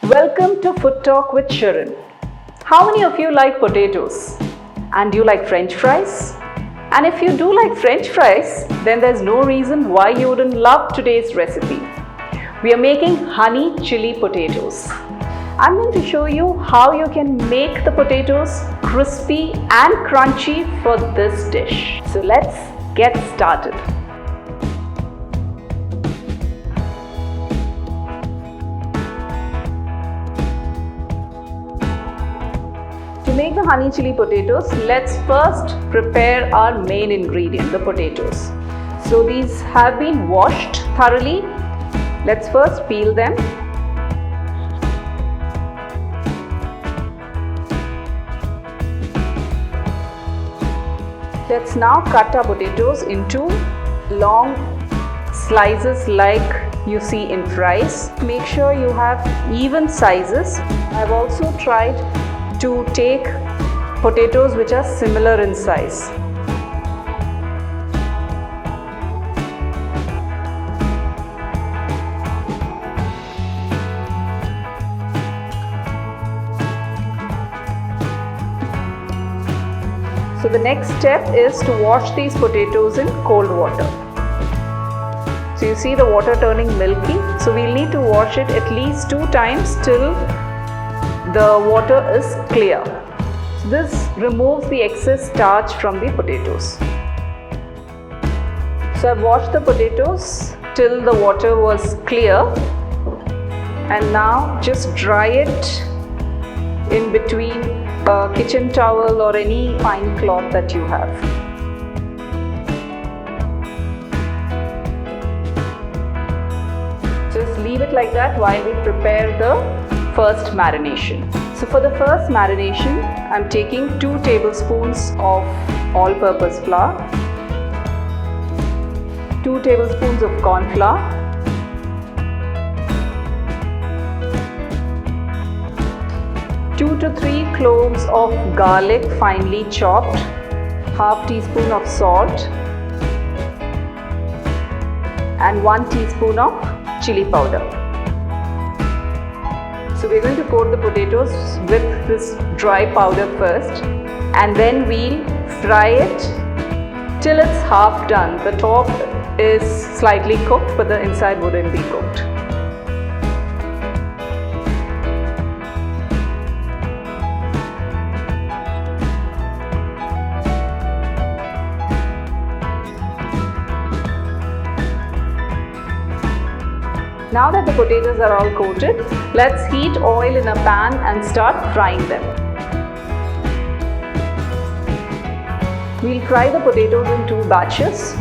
Welcome to Food Talk with Sharon. How many of you like potatoes? And do you like French fries? And if you do like French fries, then there's no reason why you wouldn't love today's recipe. We are making honey chili potatoes. I'm going to show you how you can make the potatoes crispy and crunchy for this dish. So let's get started. To make the honey chili potatoes, let's first prepare our main ingredient, the potatoes. So these have been washed thoroughly. Let's first peel them. Let's now cut our potatoes into long slices like you see in fries. Make sure you have even sizes. I've also tried to take potatoes which are similar in size. So the next step is to wash these potatoes in cold water. So you see the water turning milky. So we'll need to wash it at least 2 times till the water is clear. So this removes the excess starch from the potatoes. So I've washed the potatoes till the water was clear, and now just dry it in between a kitchen towel or any fine cloth that you have. Just leave it like that while we prepare the first marination. So for the first marination, I'm taking 2 tablespoons of all-purpose flour, 2 tablespoons of corn flour, 2 to 3 cloves of garlic finely chopped, half teaspoon of salt, and 1 teaspoon of chili powder. So we're going to coat the potatoes with this dry powder first, and then we'll fry it till it's half done. The top is slightly cooked, but the inside wouldn't be cooked. Now that the potatoes are all coated, let's heat oil in a pan and start frying them. We'll fry the potatoes in 2 batches.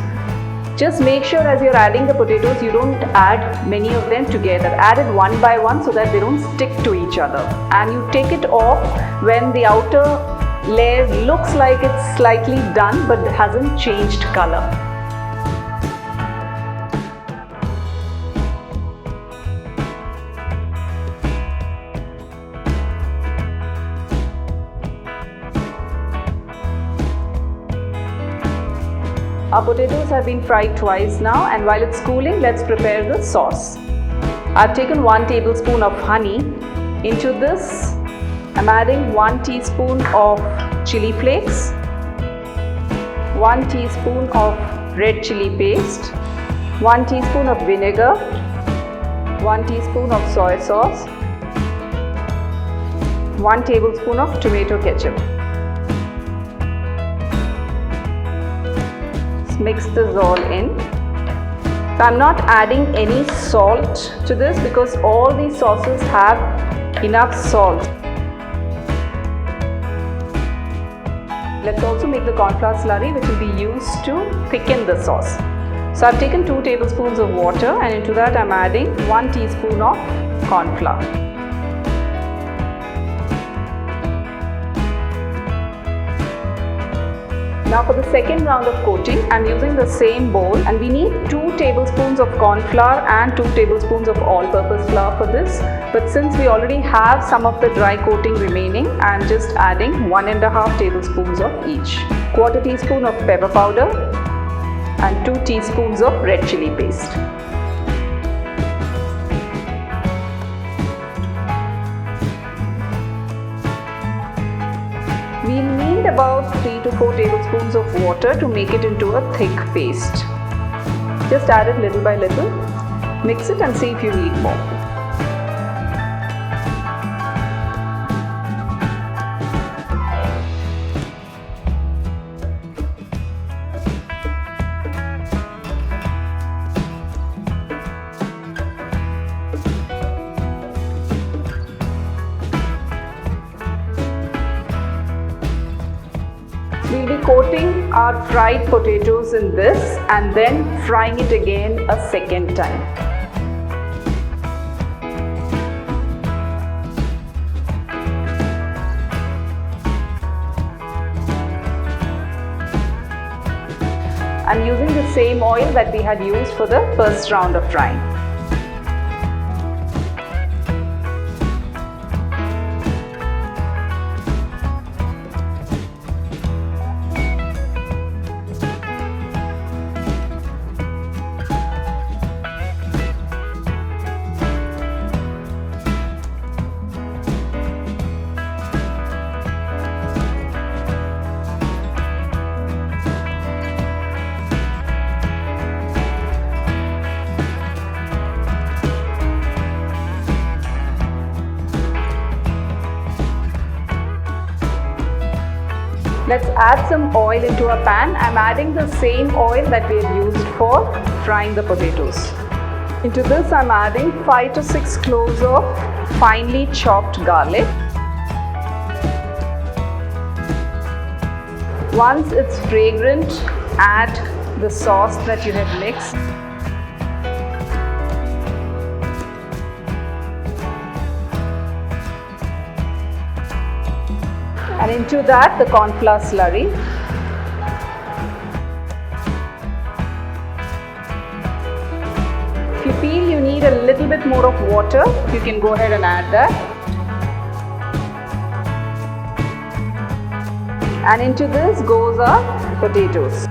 Just make sure as you're adding the potatoes, you don't add many of them together. Add it one by one so that they don't stick to each other. And you take it off when the outer layer looks like it's slightly done but hasn't changed color. Our potatoes have been fried twice now, and while it's cooling, let's prepare the sauce. I've taken 1 tablespoon of honey. Into this, I'm adding 1 teaspoon of chili flakes, 1 teaspoon of red chili paste, 1 teaspoon of vinegar, 1 teaspoon of soy sauce, 1 tablespoon of tomato ketchup. Mix this all in. So I'm not adding any salt to this because all these sauces have enough salt. Let's also make the corn flour slurry, which will be used to thicken the sauce. So I've taken 2 tablespoons of water, and into that I'm adding 1 teaspoon of corn flour. Now for the second round of coating, I'm using the same bowl, and we need 2 tablespoons of corn flour and 2 tablespoons of all-purpose flour for this. But since we already have some of the dry coating remaining, I'm just adding 1.5 tablespoons of each. 1/4 teaspoon of pepper powder and 2 teaspoons of red chili paste. about 3 to 4 tablespoons of water to make it into a thick paste. Just add it little by little. Mix it and see if you need more. We'll be coating our fried potatoes in this and then frying it again a second time. I'm using the same oil that we had used for the first round of frying. Let's add some oil into a pan. I'm adding the same oil that we had used for frying the potatoes. Into this I'm adding 5 to 6 cloves of finely chopped garlic. Once it's fragrant, add the sauce that you have mixed. And into that, the corn flour slurry. If you feel you need a little bit more of water, you can go ahead and add that. And into this goes our potatoes.